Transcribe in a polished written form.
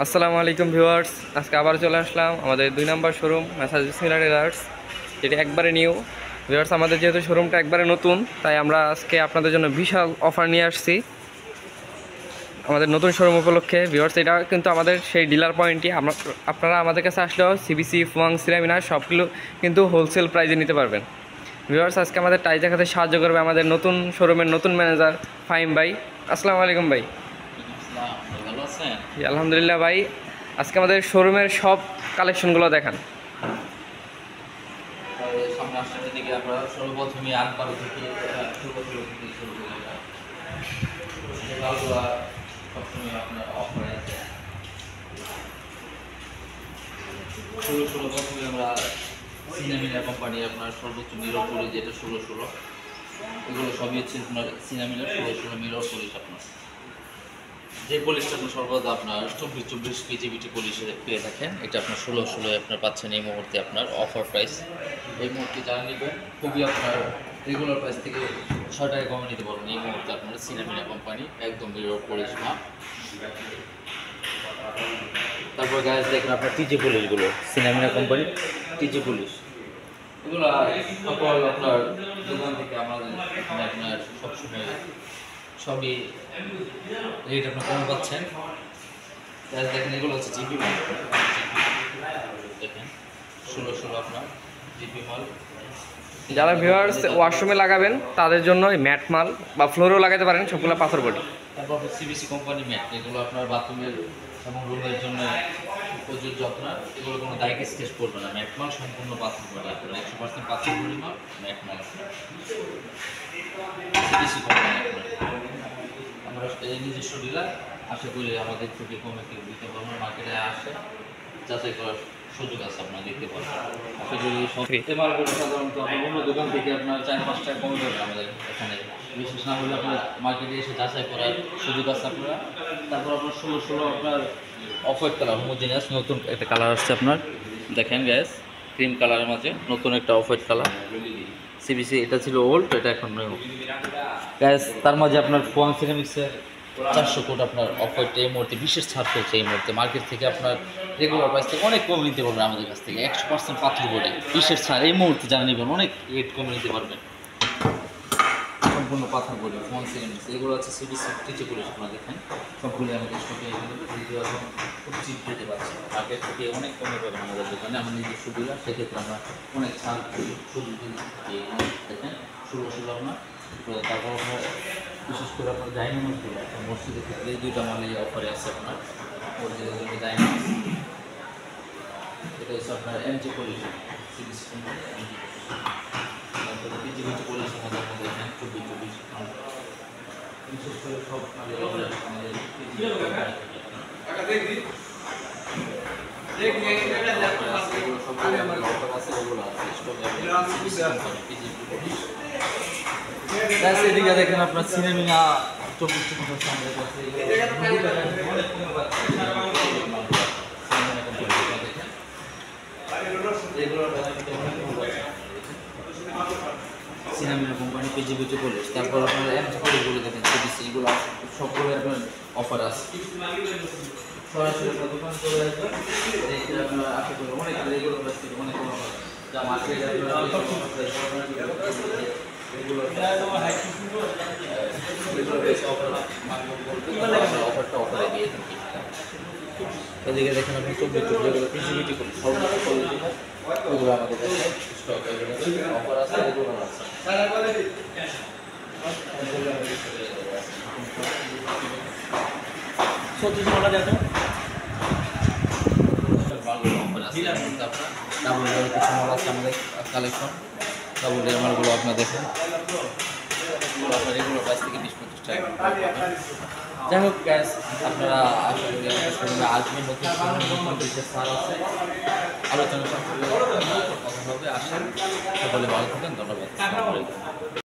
আসসালামু আলাইকুম ভিউয়ার্স, আজকে আবার চলে আসলাম আমাদের 2 নম্বর শোরুম মেসার্স বিসমিল্লাহ টেলার্স, যেটি একবারে নিউ। ভিউয়ার্স, আমাদের যেহেতু শোরুমটা একবারে নতুন, তাই আমরা আজকে আপনাদের জন্য বিশাল অফার নিয়ে আসছি আমাদের নতুন শোরুম উপলক্ষে। ভিউয়ার্স, এটা কিন্তু আমাদের সেই ডিলার পয়েন্টই। আপনারা আমাদের কাছে আসলেও সিবিসি, ফুয়াং, সিরামিনা সবগুলো কিন্তু হোলসেল প্রাইজে নিতে পারবেন। ভিউয়ার্স, আজকে আমাদের টাইজ দেখাতে সাহায্য করবে আমাদের নতুন শোরুমের নতুন ম্যানেজার ফাহিম ভাই। আসসালামু আলাইকুম ভাই। জি, আলহামদুলিল্লাহ ভাই। আজকে আমাদের শোরুমের সব কালেকশনগুলো দেখান। আমরা সিনামিনা কোম্পানি আপনার সর্বোচ্চ মিরর পলিশ, যেটা 16 এগুলো সবই হচ্ছে আপনার সিনামিনার 16 মিরর পলিশ। আপনার যে পলিশটা আপনার সর্বদা আপনার 24 কেজিবিটি পলিশে পেয়ে থাকেন, এটা আপনার 16 আপনার পাচ্ছেন এই মুহূর্তে আপনার অফার প্রাইস। এই মুহূর্তে যারা নেবেন খুবই আপনার রেগুলার প্রাইস থেকে 6 টাকা কমে নিতে পারবেন এই মুহূর্তে আপনার সিনামিনা কোম্পানি একদম মিরর পলিশ না। তারপর গাছ দেখেন আপনার টিজে পলিশগুলো, সিনামিনা কোম্পানি টিজে পলিশ, এগুলো সকল আপনার দোকান থেকে আমাদের আপনার সবসময় সবই রেট আপনার কম পাচ্ছেন। দেখেন এগুলো হচ্ছে জিপি মাল, দেখেন 16 আপনার জিপি মাল। যারা ভিউয়ার্স ওয়াশরুমে লাগাবেন তাদের জন্য ম্যাট মাল বা ফ্লোরেও লাগাতে পারেন, সবগুলো পাথর বডি। তারপর আপনার সিবিসি কোম্পানি ম্যাট, এগুলো আপনার বাথরুমের এবং রুমের জন্য প্রযোজ্য। আপনার এগুলো কোনো দায়িত্ব স্কেচ করবে না, ম্যাট মাল সম্পূর্ণ পাথর বডি, আপনার 100% পাথর বডি মাল, ম্যাট মাল সিবিসি কোম্পানি। আমরা এই নিজস্ব ডিলার, আশা করি আমাদের থেকে কমে কেউ দিতে পারবো। মার্কেটে আসে যাচাই করার সুযোগ আছে, আপনারা দেখতে পাবেন। আশা করি মালগুলো সাধারণত আপনার অন্য দোকান থেকে আপনার 4-5 টাকা কমে যাবে আমাদের এখানে, বিশেষ না হলে আপনার মার্কেটে এসে যাচাই করার সুযোগ আছে আপনারা। তারপর আপনার 16 আপনার অফ হোয়াইট কালার হোমোজেনিয়াস নতুন একটা কালার আসছে আপনার, দেখেন গ্যাস ক্রিম কালারের মাঝে নতুন একটা অফ হোয়াইট কালার। সিবিসি এটা ছিল ওল্ড, এটা এখন নিউ গ্যাস। তার মাঝে আপনার ফুয়াং সিরামিক্সের 400 কোট আপনার অফ হোয়াইট এই মুহূর্তে বিশেষ ছাড় চলছে। এই মুহূর্তে মার্কেট থেকে আপনার রেগুলার প্রাইস থেকে অনেক কমে নিতে পারবেন আমাদের কাছ থেকে, 100% পাথর বডি বিশেষ ছাড় এই মুহূর্তে যারা নেবেন অনেক রেট কমে নিতে পারবেন, সম্পূর্ণ পাথর বডি ফুয়াং সিরামিক্স। এগুলো আছে সিবিসি টিচে পলিশ, আপনারা দেখেন সবগুলো আমাদের স্টকে এগুলো এখন খুব চিপ রেটে পাচ্ছি, মার্কেট থেকে অনেক কমে পাবেন আমাদের দোকানে। আমার নিজের সুবিধা, সেক্ষেত্রে আমরা অনেক ছাড় সুযোগ দেখেন 16 আপনার। তো তারপর আপনার বিশেষ করে আপনার ডাইনামাসগুলো মসজিদের ক্ষেত্রে এই দুইটা মালে অফারে আছে আপনার মসজিদের জন্য ডাইনামাস। এটা হচ্ছে আপনার MG polish series company, MG তারপরে পিজিবিজি পলিশ আমাদের মধ্যে এখানে 24 বিশেষ করে সব আমাদের এদিকে দেখেন আপনার সিনেমিনা 24 আমাদের কাছে সিনেমিনা কোম্পানি পিজিবিজি পলিশ। তারপর আপনার এমজি পলিশগুলো দেখেন সিবিসি, এগুলো সবগুলো আপনার অফার আছে। সরাসরি আপনার দোকান চলে আসবেন, আপনার আশা করি অনেক রেগুলার প্রাইস থেকে অনেক কম হবে, যা মার্কেটে অফারটা অফারে দিয়ে থাকি। এদিকে দেখেন আপনি 24 যেগুলো পিজিবিটি করি সর্বোচ্চ কোয়ালিটি, ওগুলো আমাদের কাছে স্টক অফার আছে, এগুলো আছে। ডাবল লেয়ার কিছু মাল আছে আমাদের কালেকশন, ডাবল লেয়ার মালগুলো আপনার দেখেন আপনার এগুলো প্রাইস থেকে 20-25 টাকা। যাই হোক গ্যাস, আপনারা আশা করি আমাদের সঙ্গে আসবেন, নতুন বিশেষ ছাড় আছে, আলোচনা কথা হবে। আসেন, সকলে ভালো থাকেন, ধন্যবাদ।